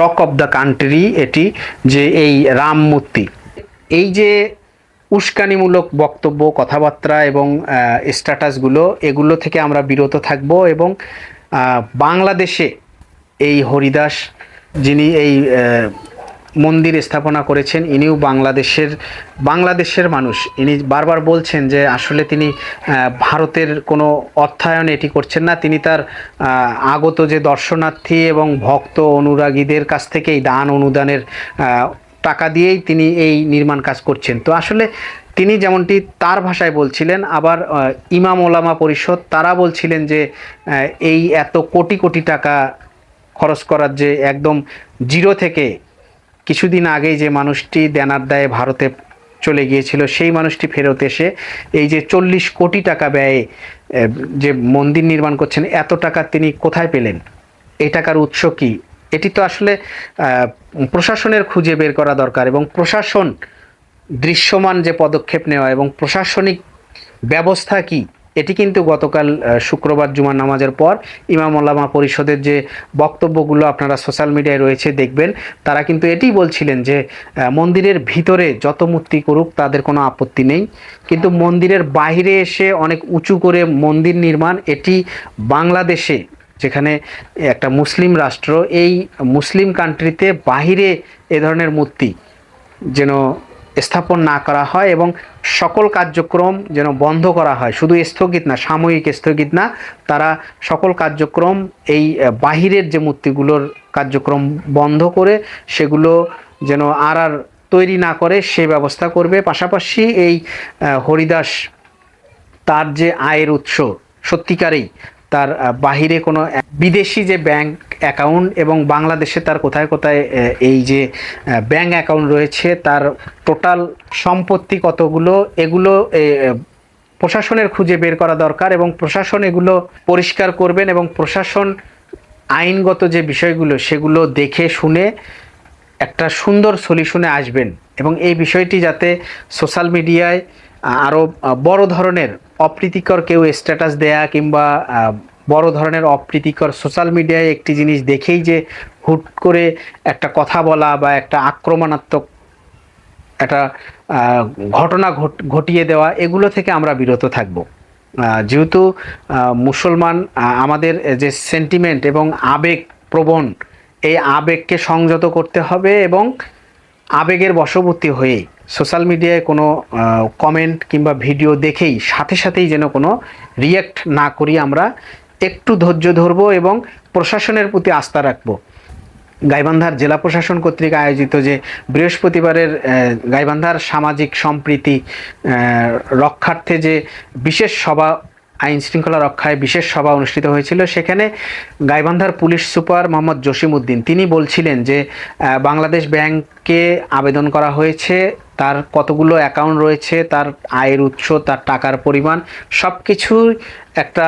Talk of the country এটি, যে এই রাম মূর্তি, এই যে উস্কানিমূলক বক্তব্য, কথাবার্তা এবং স্ট্যাটাসগুলো, এগুলো থেকে আমরা বিরত থাকব। এবং বাংলাদেশে এই হরিদাস, যিনি এই মন্দির স্থাপনা করেছেন, ইনিও বাংলাদেশের মানুষ। ইনি বারবার বলছেন যে আসলে তিনি ভারতের কোনো অর্থায়ন এটি করছেন না, তিনি তার আগত যে দর্শনার্থী এবং ভক্ত অনুরাগীদের কাছ থেকেই দান অনুদানের টাকা দিয়েই তিনি এই নির্মাণ কাজ করছেন। তো আসলে তিনি যেমনটি তার ভাষায় বলছিলেন, আবার ইমাম ওলামা পরিষদ তারা বলছিলেন যে এই এত কোটি কোটি টাকা খরচ করার, যে একদম জিরো থেকে কিছুদিন আগেই যে মানুষটি দেনার দায়ে ভারতে চলে গিয়েছিল, সেই মানুষটি ফেরত এসে এই যে 40 কোটি টাকা ব্যয়ে যে মন্দির নির্মাণ করছেন, এত টাকা তিনি কোথায় পেলেন? এই টাকার উৎস কি? এটি তো আসলে প্রশাসনের খুঁজে বের করা দরকার, এবং প্রশাসন দৃশ্যমান যে পদক্ষেপ নেওয়া এবং প্রশাসনিক ব্যবস্থা কি, এটি কিন্তু গতকাল শুক্রবার জুমার নামাজের পর ইমাম ওলামা পরিষদের যে বক্তব্যগুলো আপনারা সোশ্যাল মিডিয়ায় রয়েছে দেখবেন, তারা কিন্তু এটিই বলছিলেন যে মন্দিরের ভিতরে যত মূর্তি করুক তাদের কোনো আপত্তি নেই, কিন্তু মন্দিরের বাইরে এসে অনেক উঁচু করে মন্দির নির্মাণ, এটি বাংলাদেশে, যেখানে একটা মুসলিম রাষ্ট্র, এই মুসলিম কান্ট্রিতে বাহিরে এ ধরনের মূর্তি যেন স্থাপন না করা হয় এবং সকল কার্যক্রম যেন বন্ধ করা হয়। শুধু স্থগিত না, সাময়িক স্থগিত না, তারা সকল কার্যক্রম, এই বাহিরের যে মূর্তিগুলোর কার্যক্রম বন্ধ করে সেগুলো যেন আর তৈরি না করে সে ব্যবস্থা করবে। পাশাপাশি এই হরিদাস, তার যে আয়ের উৎস সত্যিকারেই, তার বাহিরে কোনো বিদেশি যে ব্যাংক অ্যাকাউন্ট এবং বাংলাদেশে তার কোথায় কোথায় এই যে ব্যাংক অ্যাকাউন্ট রয়েছে, তার টোটাল সম্পত্তি কতগুলো, এগুলো প্রশাসনের খুঁজে বের করা দরকার, এবং প্রশাসন এগুলো পরিষ্কার করবেন, এবং প্রশাসন আইনগত যে বিষয়গুলো সেগুলো দেখে শুনে একটা সুন্দর সলিউশনে আসবেন। এবং এই বিষয়টি যাতে সোশ্যাল মিডিয়ায় আরও বড় ধরনের অপ্রীতিকর কেউ স্ট্যাটাস দেয়া কিংবা বড় ধরনের অপ্রীতিকর সোশ্যাল মিডিয়ায় একটি জিনিস দেখেই যে হুট করে একটা কথা বলা বা একটা আক্রমণাত্মক একটা ঘটনা ঘটিয়ে দেওয়া, এগুলো থেকে আমরা বিরত থাকব। যেহেতু মুসলমান, আমাদের যে সেন্টিমেন্ট এবং আবেগ প্রবণ, এই আবেগকে সংযত করতে হবে, এবং আবেগের বশবর্তী হয়ে সোশ্যাল মিডিয়ায় কোনো কমেন্ট কিংবা ভিডিও দেখেই সাথে সাথেই যেন কোনো রিয়্যাক্ট না করি, আমরা একটু ধৈর্য ধরবো এবং প্রশাসনের প্রতি আস্থা রাখবো। গাইবান্ধার জেলা প্রশাসন কর্তৃক আয়োজিত যে বৃহস্পতিবারের গাইবান্ধার সামাজিক সম্প্রীতি রক্ষার্থে যে বিশেষ সভা, আইন শৃঙ্খলা রক্ষায় বিশেষ সভা অনুষ্ঠিত হয়েছিল, সেখানে গাইবান্ধার পুলিশ সুপার মোহাম্মদ জসিম উদ্দিন তিনি বলছিলেন যে বাংলাদেশ ব্যাংকে আবেদন করা হয়েছে, তার কতগুলো অ্যাকাউন্ট রয়েছে, তার আয়ের উৎস, তার টাকার পরিমাণ সব কিছুই একটা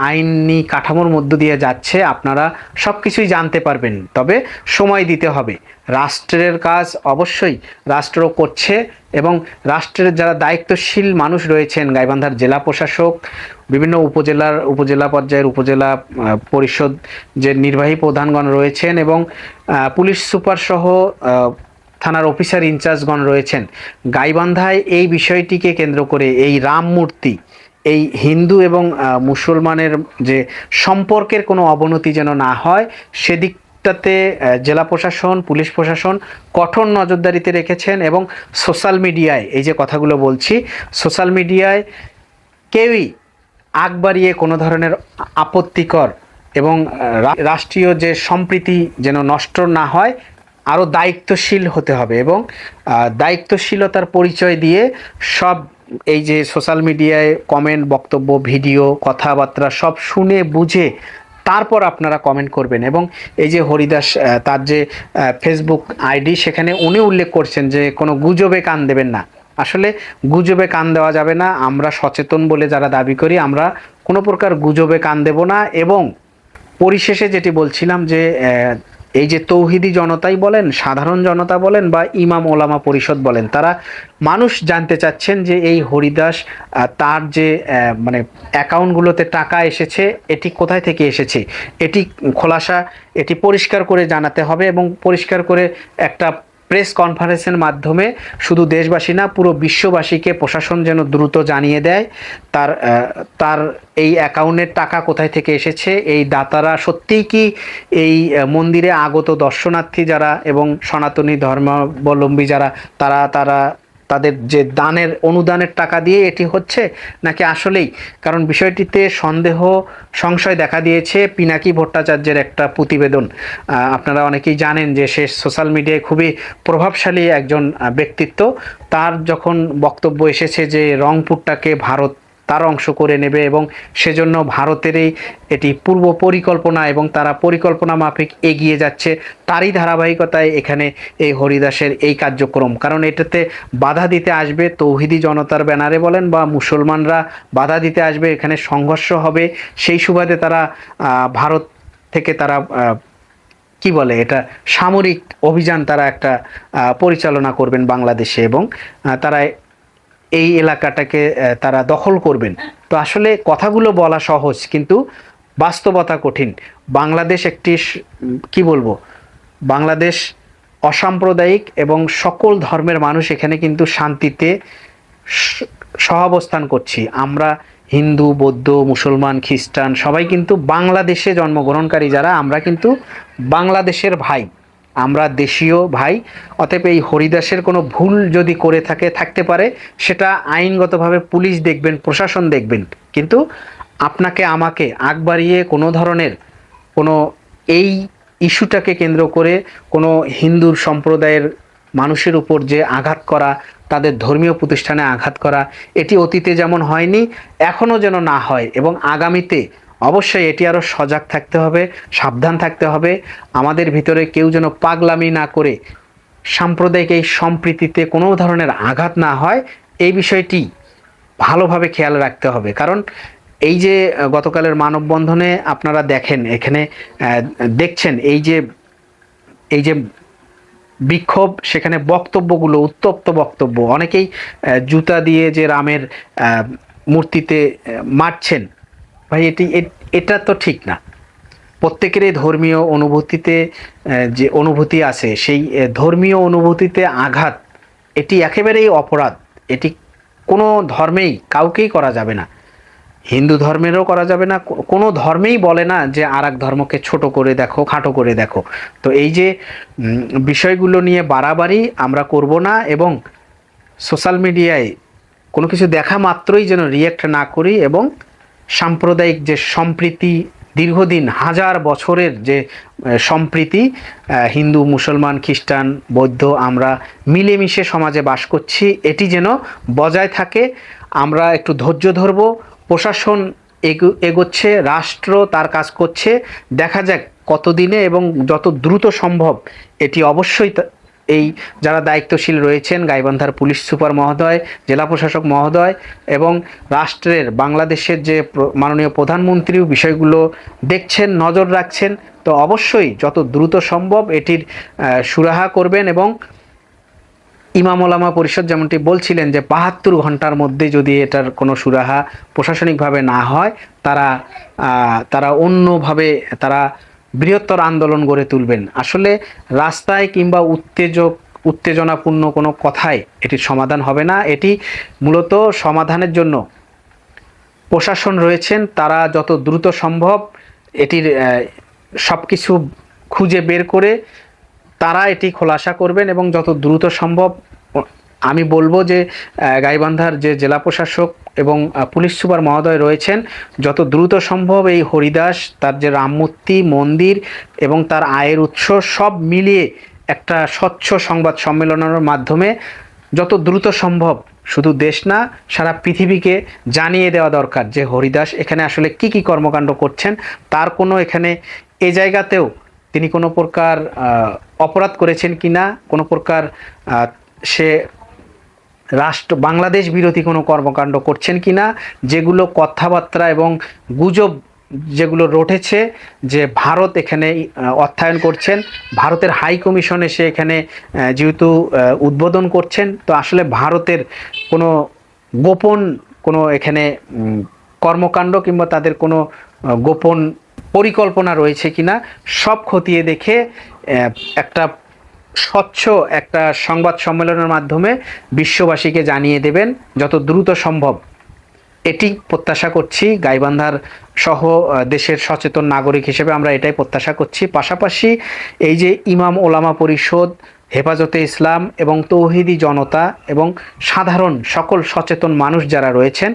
আইনি কাঠামোর মধ্য দিয়ে যাচ্ছে, আপনারা সব কিছুই জানতে পারবেন, তবে সময় দিতে হবে। রাষ্ট্রের কাজ অবশ্যই রাষ্ট্র করছে, এবং রাষ্ট্রের যারা দায়িত্বশীল মানুষ রয়েছেন, গাইবান্ধার জেলা প্রশাসক, বিভিন্ন উপজেলা পর্যায়ের উপজেলা পরিষদ যে নির্বাহী প্রধানগণ রয়েছেন, এবং পুলিশ সুপার সহ থানার অফিসার ইনচার্জগণ রয়েছেন, গাইবান্ধায় এই বিষয়টিকে কেন্দ্র করে এই রাম মূর্তি, এই হিন্দু এবং মুসলমানের যে সম্পর্কের কোনো অবনতি যেন না হয়, সেদিকটাতে জেলা প্রশাসন, পুলিশ প্রশাসন কঠোর নজরদারিতে রেখেছেন। এবং সোশ্যাল মিডিয়ায় এই যে কথাগুলো বলছি, সোশ্যাল মিডিয়ায় কেউই আগ বাড়িয়ে কোনো ধরনের আপত্তিকর এবং রাষ্ট্রীয় যে সম্প্রীতি যেন নষ্ট না হয়, আরও দায়িত্বশীল হতে হবে, এবং দায়িত্বশীলতার পরিচয় দিয়ে সব এই যে সোশ্যাল মিডিয়ায় কমেন্ট, বক্তব্য, ভিডিও, কথাবার্তা সব শুনে বুঝে তারপর আপনারা কমেন্ট করবেন। এবং এই যে হরিদাস, তার যে ফেসবুক আইডি, সেখানে উনি উল্লেখ করছেন যে কোনো গুজবে কান দেবেন না। আসলে গুজবে কান দেওয়া যাবে না, আমরা সচেতন বলে যারা দাবি করি, আমরা কোনো প্রকার গুজবে কান দেব না। এবং পরিশেষে যেটি বলছিলাম যে এই যে তৌহিদি জনতাই বলেন, সাধারণ জনতা বলেন বা ইমাম ওলামা পরিষদ বলেন, তারা মানুষ জানতে চাচ্ছেন যে এই হরিদাস তার যে মানে অ্যাকাউন্টগুলোতে টাকা এসেছে এটি কোথায় থেকে এসেছে, এটি খোলাসা, এটি পরিষ্কার করে জানাতে হবে এবং পরিষ্কার করে একটা প্রেস কনফারেন্সের মাধ্যমে শুধু দেশবাসী না পুরো বিশ্ববাসীকে প্রশাসন যেন দ্রুত জানিয়ে দেয় তার তার এই অ্যাকাউন্টের টাকা কোথায় থেকে এসেছে, এই দাতারা সত্যিই কি এই মন্দিরে আগত দর্শনার্থী যারা এবং সনাতনী ধর্মাবলম্বী যারা তারা তারা তাদের যে দানের অনুদানের টাকা দিয়ে এটি হচ্ছে নাকি আসলেই, কারণ বিষয়টিতে সন্দেহ সংশয় দেখা দিয়েছে পিনাকি ভট্টাচার্যের একটা প্রতিবেদন। আপনারা অনেকেই জানেন যে সে সোশ্যাল মিডিয়ায় খুবই প্রভাবশালী একজন ব্যক্তিত্ব। তার যখন বক্তব্য এসেছে যে রংপুরটাকে ভারত তার অংশ করে নেবে এবং সেজন্য ভারতেরই এটি পূর্ব পরিকল্পনা এবং তারা পরিকল্পনা মাফিক এগিয়ে যাচ্ছে, তারই ধারাবাহিকতায় এখানে এই হরিদাসের এই কার্যক্রম। কারণ এটাতে বাধা দিতে আসবে তৌহিদি জনতার ব্যানারে বলেন বা মুসলমানরা বাধা দিতে আসবে, এখানে সংঘর্ষ হবে, সেই সুবাদে তারা ভারত থেকে তারা কি বলে এটা সামরিক অভিযান তারা একটা পরিচালনা করবেন বাংলাদেশে এবং তারা এই এলাকাটাকে তারা দখল করবেন। তো আসলে কথাগুলো বলা সহজ কিন্তু বাস্তবতা কঠিন। বাংলাদেশ একটি কি বলবো, বাংলাদেশ অসাম্প্রদায়িক এবং সকল ধর্মের মানুষ এখানে কিন্তু শান্তিতে সহাবস্থান করছি। আমরা হিন্দু, বৌদ্ধ, মুসলমান, খ্রিস্টান সবাই কিন্তু বাংলাদেশে জন্মগ্রহণকারী যারা, আমরা কিন্তু বাংলাদেশের ভাই, আমরা দেশীয় ভাই। অতএব এই হরিদাসের কোনো ভুল যদি করে থাকতে পারে সেটা আইনগতভাবে পুলিশ দেখবেন, প্রশাসন দেখবেন, কিন্তু আপনাকে আমাকে আগ বাড়িয়ে কোনো ধরনের কোনো এই ইস্যুটাকে কেন্দ্র করে কোনো হিন্দুর সম্প্রদায়ের মানুষের উপর যে আঘাত করা, তাদের ধর্মীয় প্রতিষ্ঠানে আঘাত করা, এটি অতীতে যেমন হয়নি এখনও যেন না হয় এবং আগামীতে অবশ্যই এটি আরও সজাগ থাকতে হবে, সাবধান থাকতে হবে। আমাদের ভিতরে কেউ যেন পাগলামি না করে সাম্প্রদায়িক এই সম্প্রীতিতে কোনো ধরনের আঘাত না হয়, এই বিষয়টি ভালোভাবে খেয়াল রাখতে হবে। কারণ এই যে গতকালের মানববন্ধনে আপনারা দেখেন, এখানে দেখছেন এই যে বিক্ষোভ, সেখানে বক্তব্যগুলো উত্তপ্ত বক্তব্য, অনেকেই জুতা দিয়ে যে রামের মূর্তিতে মারছেন, ভাই এটা তো ঠিক না। প্রত্যেকেরই ধর্মীয় অনুভূতিতে যে অনুভূতি আছে, সেই ধর্মীয় অনুভূতিতে আঘাত এটি একেবারেই অপরাধ। এটি কোনো ধর্মেই কাউকেই করা যাবে না, হিন্দু ধর্মেরও করা যাবে না, কোনো ধর্মেই বলে না যে আর এক ধর্মকে ছোট করে দেখো, খাটো করে দেখো। তো এই যে বিষয়গুলো নিয়ে বাড়াবাড়ি আমরা করব না এবং সোশ্যাল মিডিয়ায় কোনো কিছু দেখা মাত্রই যেন রিয়্যাক্ট না করি এবং সাম্প্রদায়িক যে সম্প্রীতি, দীর্ঘদিন হাজার বছরের যে সম্প্রীতি, হিন্দু, মুসলমান, খ্রিস্টান, বৌদ্ধ আমরা মিলেমিশে সমাজে বাস করছি, এটি যেন বজায় থাকে। আমরা একটু ধৈর্য ধরব, প্রশাসন এগোচ্ছে, রাষ্ট্র তার কাজ করছে, দেখা যাক কতদিনে এবং যত দ্রুত সম্ভব এটি অবশ্যই এই যারা দায়িত্বশীল রয়েছেন, গাইবান্ধার পুলিশ সুপার মহোদয়, জেলা প্রশাসক মহোদয় এবং রাষ্ট্রের বাংলাদেশের যে মাননীয় প্রধানমন্ত্রীও বিষয়গুলো দেখছেন, নজর রাখছেন। তো অবশ্যই যত দ্রুত সম্ভব এটির সুরাহা করবেন এবং ইমাম ওলামা পরিষদ যেমনটি বলছিলেন যে ৭২ ঘন্টার মধ্যে যদি এটার কোনো সুরাহা প্রশাসনিকভাবে না হয়, তারা অন্যভাবে তারা বৃহত্তর আন্দোলন গড়ে তুলবেন। আসলে রাস্তায় কিংবা উত্তেজনাপূর্ণ কোনো কথায় এটির সমাধান হবে না। এটি মূলত সমাধানের জন্য প্রশাসন রয়েছেন, তারা যত দ্রুত সম্ভব এটির সব কিছু খুঁজে বের করে তারা এটি খোলাসা করবেন এবং যত দ্রুত সম্ভব আমি বলবো যে গাইবান্ধার যে জেলা প্রশাসক এবং পুলিশ সুপার মহোদয় রয়েছেন, যত দ্রুত সম্ভব এই হরিদাস, তার যে রামমূর্তি মন্দির এবং তার আয়ের উৎস সব মিলিয়ে একটা স্বচ্ছ সংবাদ সম্মেলনের মাধ্যমে যত দ্রুত সম্ভব শুধু দেশ না সারা পৃথিবীকে জানিয়ে দেওয়া দরকার যে হরিদাস এখানে আসলে কি কি কর্মকাণ্ড করছেন, তার কোনো এখানে এই জায়গাতেও তিনি কোনো প্রকার অপরাধ করেছেন কিনা, কোনো প্রকার সে বাংলাদেশ বিরোধী কোনো কর্মকাণ্ড করছেন কিনা, যেগুলো কথাবার্তা এবং গুজব যেগুলো রটেছে, যে ভারত এখানে অর্থায়ন করছেন, ভারতের হাই কমিশন এসে এখানে যেহেতু উদ্বোধন করছেন, তো আসলে ভারতের কোনো গোপন কোনো এখানে কর্মকাণ্ড কিংবা তাদের কোনো গোপন পরিকল্পনা রয়েছে কিনা সব খতিয়ে দেখে একটা স্বচ্ছ একটা সংবাদ সম্মেলনের মাধ্যমে বিশ্ববাসীকে জানিয়ে দেবেন যত দ্রুত সম্ভব। এটি প্রত্যাশা করছি গাইবান্ধার সহ দেশের সচেতন নাগরিক হিসেবে আমরা এটাই প্রত্যাশা করছি। পাশাপাশি এই যে ইমাম ওলামা পরিষদ, হেফাজতে ইসলাম এবং তৌহিদি জনতা এবং সাধারণ সকল সচেতন মানুষ যারা রয়েছেন,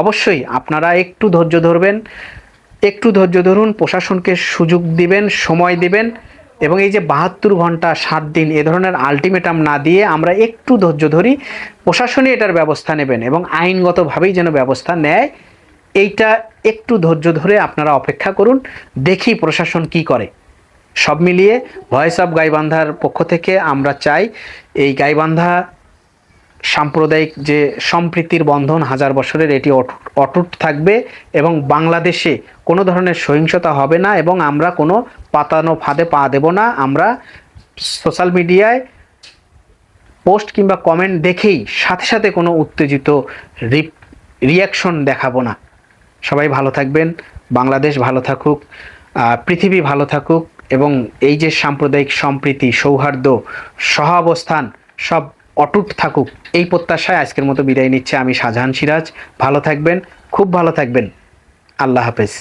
অবশ্যই আপনারা একটু ধৈর্য ধরবেন, একটু ধৈর্য ধরুন, প্রশাসনকে সুযোগ দিবেন, সময় দিবেন, এবং এই যে 72 ঘন্টা 7 দিন এ ধরনের আলটিমেটাম না দিয়ে আমরা একটু ধৈর্য ধরি, প্রশাসনই এটার ব্যবস্থা নেবেন এবং আইনগতভাবেই যেন ব্যবস্থা নেয়, এইটা একটু ধৈর্য ধরে আপনারা অপেক্ষা করুন, দেখি প্রশাসন কি করে। সব মিলিয়ে ভয়েস অফ গাইবান্ধার পক্ষ থেকে আমরা চাই এই গাইবান্ধা সাম্প্রদায়িক যে সম্প্রীতির বন্ধন 1000 বছরের, এটি অটুট থাকবে এবং বাংলাদেশে কোনো ধরনের সহিংসতা হবে না এবং আমরা কোনো পাতানো ফাঁদে পা দেব না। আমরা সোশ্যাল মিডিয়ায় পোস্ট কিংবা কমেন্ট দেখেই সাথে সাথে কোনো উত্তেজিত রিয়াকশন দেখাবো না। সবাই ভালো থাকবেন, বাংলাদেশ ভালো থাকুক, পৃথিবী ভালো থাকুক এবং এই যে সাম্প্রদায়িক সম্প্রীতি, সৌহার্দ্য, সহাবস্থান সব অটুট থাকুক, এই প্রত্যাশায় আজকের মতো বিদায় নিচ্ছে আমি শাহজাহান সিরাজ। ভালো থাকবেন, খুব ভালো থাকবেন। আল্লাহ হাফেজ।